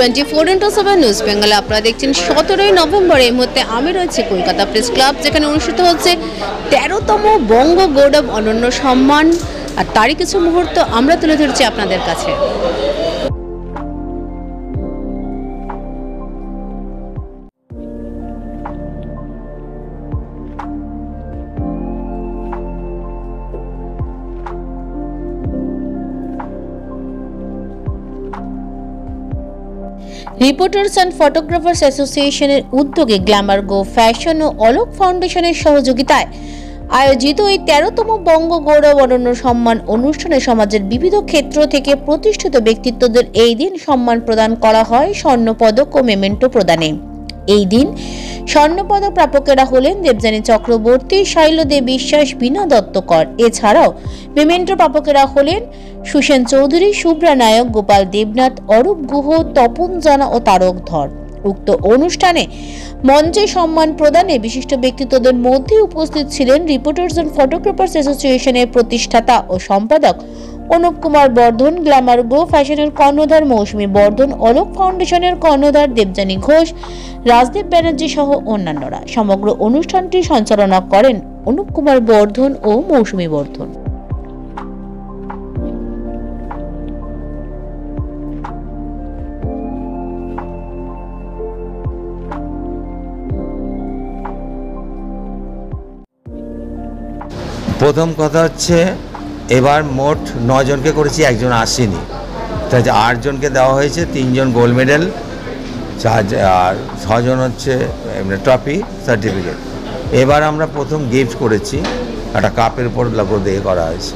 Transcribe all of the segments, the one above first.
24x7 news বেঙ্গলে আপনারা দেখছেন 17ই নভেম্বর। এই মুহূর্তে আমি রয়েছে কলকাতা প্রেস ক্লাব, যেখানে অনুষ্ঠিত হচ্ছে 13তম বঙ্গ গৌরব অনন্য সম্মান, আর তারই কিছু মুহূর্ত আমরা তুলে ধরছি আপনাদের কাছে। রিপোর্টার্স অ্যান্ড ফটোগ্রাফার্স অ্যাসোসিয়েশনের উদ্যোগে গ্ল্যামার গো ফ্যাশন ও অলোক ফাউন্ডেশনের সহযোগিতায় আয়োজিত এই 13তম বঙ্গ গৌরব অনন্য সম্মান অনুষ্ঠানে সমাজের বিবিধ ক্ষেত্র থেকে প্রতিষ্ঠিত ব্যক্তিত্বদের এই দিন সম্মান প্রদান করা হয় স্বর্ণপদক ও মেমেন্টো প্রদানে। এই দিন স্বর্ণপদক প্রাপকেরা হলেন দেবযানী চক্রবর্তী, শাইলদে বিশ্বাস, বীণা দত্তকর। এছাড়াও মেমেন্টো প্রাপকেরা হলেন সুসেন চৌধুরী, শুভ্রা নায়ক, গোপাল দেবনাথ, অরূপ গুহ, তপন জানা ও তারক ধর। উক্ত অনুষ্ঠানে মঞ্চে সম্মান প্রদানে বিশিষ্ট ব্যক্তিত্বদের মধ্যে উপস্থিত ছিলেন রিপোর্টার্স অ্যান্ড ফটোগ্রাফার্স অ্যাসোসিয়েশনের প্রতিষ্ঠাতা ও সম্পাদক অনুপ কুমার বর্ধন, গ্ল্যামার গো ফ্যাশনের কর্ণধার মৌসুমী বর্ধন, অলোক ফাউন্ডেশনের কর্ণধার দেবযানী ঘোষ, রাজদেব ব্যানার্জি সহ অন্যান্যরা। সমগ্র অনুষ্ঠানটি সঞ্চালনা করেন অনুপ কুমার বর্ধন ও মৌসুমী বর্ধন। প্রথম কথা হচ্ছে, এবার মোট 9 জনকে করেছি, একজন আসেনি, তাই 8 জনকে দেওয়া হয়েছে, 3 জন গোল্ড মেডেল, আর 6 জন হচ্ছে ট্রফি সার্টিফিকেট। এবার আমরা প্রথম গিফট করেছি, একটা কাপের উপর লোগো দিয়ে করা হয়েছে।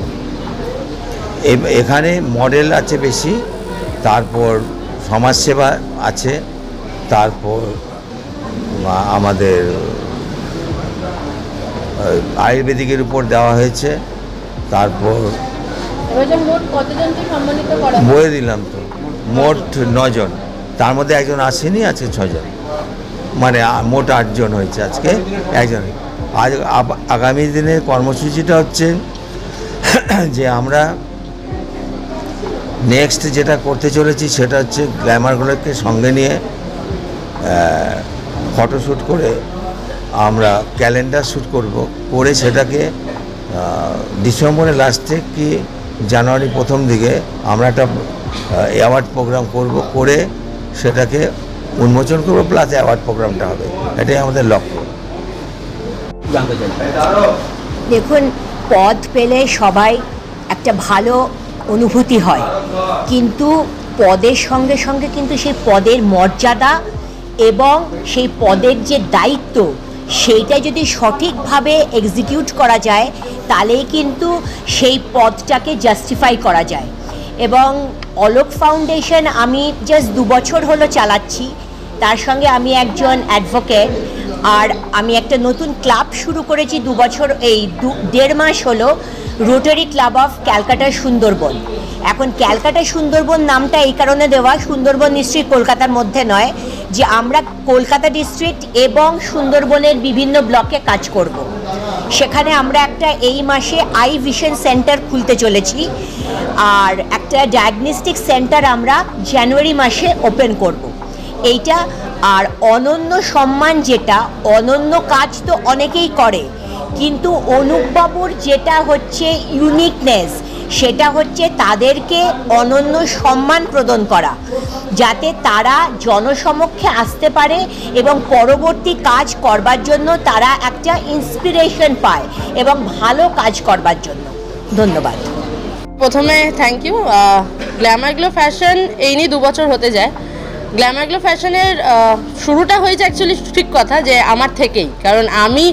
এখানে মডেল আছে বেশি, তারপর সমাজসেবা আছে, তারপর আমাদের আয়ুর্বেদিকের উপর দেওয়া হয়েছে, তারপর বলে দিলাম তো মোট 9 জন, তার মধ্যে একজন আসেনি, আছে 6 জন, মানে মোট 8 জন হয়েছে, আজকে একজন। আজ আগামী দিনের কর্মসূচিটা হচ্ছে যে আমরা নেক্সট যেটা করতে চলেছি সেটা হচ্ছে গ্ল্যামারগুলোকে সঙ্গে নিয়ে ফটোশ্যুট করে আমরা ক্যালেন্ডার শ্যুট করে সেটাকে ডিসেম্বরের লাস্টে কি জানুয়ারি প্রথম দিকে আমরা একটা অ্যাওয়ার্ড প্রোগ্রাম করে সেটাকে উন্মোচন করবো, প্লাস অ্যাওয়ার্ড প্রোগ্রামটা হবে, এটাই আমাদের লক্ষ্য। দেখুন, পদ পেলে সবাই একটা ভালো অনুভূতি হয়, কিন্তু পদের সঙ্গে সঙ্গে কিন্তু সেই পদের মর্যাদা এবং সেই পদের যে দায়িত্ব, সেইটা যদি সঠিকভাবে এক্সিকিউট করা যায় তাহলেই কিন্তু সেই পদটাকে জাস্টিফাই করা যায়। এবং অলোক ফাউন্ডেশন আমি জাস্ট 2 বছর হলো চালাচ্ছি, তার সঙ্গে আমি একজন অ্যাডভোকেট, আর আমি একটা নতুন ক্লাব শুরু করেছি 2 বছর, এই 1.5 মাস হলো, rotary club of Calcutta Sundarban. এখন ক্যালকাটা সুন্দরবন নামটা এই কারণে দেওয়া, সুন্দরবন নিশ্চয়ই কলকাতার মধ্যে নয়, যে আমরা কলকাতা ডিস্ট্রিক্ট এবং সুন্দরবনের বিভিন্ন ব্লকে কাজ করব। সেখানে আমরা একটা এই মাসে আই ভিশন সেন্টার খুলতে চলেছি, আর একটা ডায়াগনস্টিক সেন্টার আমরা জানুয়ারি মাসে ওপেন করব। এইটা আর অনন্য সম্মান, যেটা অনন্য কাজ তো অনেকেই করে, কিন্তু অনুপবাবুর যেটা হচ্ছে ইউনিকনেস, সেটা হচ্ছে তাদেরকে অনন্য সম্মান প্রদান করা, যাতে তারা জনসমক্ষে আসতে পারে এবং পরবর্তী কাজ করবার জন্য তারা একটা ইন্সপিরেশন পায় এবং ভালো কাজ করবার জন্য। ধন্যবাদ। প্রথমে thank you. Glamour glow fashion এই নিয়ে 2 বছর হতে যায়। গ্ল্যামার গ্লো ফ্যাশনের শুরুটা হয়েছে অ্যাকচুয়ালি ঠিক কথা যে আমার থেকেই, কারণ আমি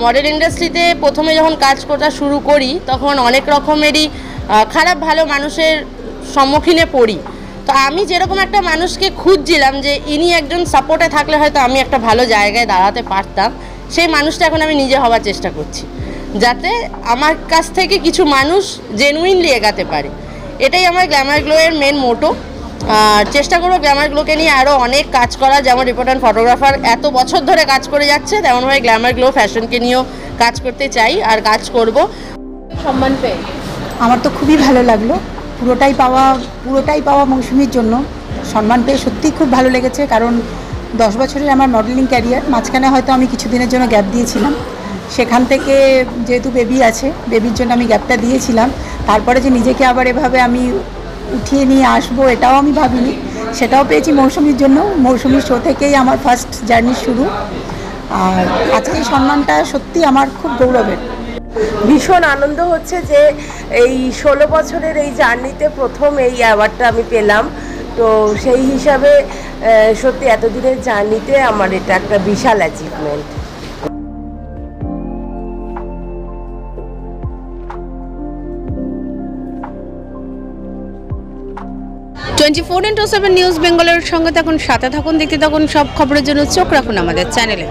মডেল ইন্ডাস্ট্রিতে প্রথমে যখন কাজ করতে শুরু করি তখন অনেক রকমেরই খারাপ ভালো মানুষের সম্মুখীনে পড়ি। তো আমি যেরকম একটা মানুষকে খুঁজছিলাম যে ইনি একজন সাপোর্টে থাকলে হয়তো আমি একটা ভালো জায়গায় দাঁড়াতে পারতাম, সেই মানুষটা এখন আমি নিজে হওয়ার চেষ্টা করছি, যাতে আমার কাছ থেকে কিছু মানুষ জেনুইনলি এগাতে পারে। এটাই আমার গ্ল্যামার গ্লোয়ের মেন মোটো। চেষ্টা করবো গ্ল্যামার গ্লোকে নিয়ে আরও অনেক কাজ করা, যেমন রিপোর্টার ফটোগ্রাফার এত বছর ধরে কাজ করে যাচ্ছে, তেমনভাবে গ্ল্যামার গ্লো ফ্যাশনকে নিয়েও কাজ করতে চাই আর কাজ করব। সম্মান পেয়ে আমার তো খুবই ভালো লাগলো। পুরোটাই পাওয়া মৌসুমীর জন্য। সম্মান পেয়ে সত্যিই খুব ভালো লেগেছে, কারণ 10 বছরের আমার মডেলিং ক্যারিয়ার, মাঝখানে হয়তো আমি কিছুদিনের জন্য গ্যাপ দিয়েছিলাম। সেখান থেকে যেহেতু বেবি আছে, বেবির জন্য আমি গ্যাপটা দিয়েছিলাম। তারপরে যে নিজেকে আবার এভাবে আমি উঠিয়ে নিয়ে আসবো এটাও আমি ভাবিনি, সেটাও পেয়েছি মৌসুমীর জন্য। মৌসুমীর শো থেকেই আমার ফার্স্ট জার্নি শুরু, আর আজকে এই সম্মানটা সত্যি আমার খুব গৌরবের। ভীষণ আনন্দ হচ্ছে যে এই 16 বছরের এই জার্নিতে প্রথম এই অ্যাওয়ার্ডটা আমি পেলাম। তো সেই হিসাবে সত্যি এতদিনের জার্নিতে আমার এটা একটা বিশাল অ্যাচিভমেন্ট। 24x7 নিউজ বেঙ্গলের সঙ্গে থাকুন, সাথে থাকুন, দেখতে থাকুন সব খবরের জন্য চোখ রাখুন আমাদের চ্যানেলে।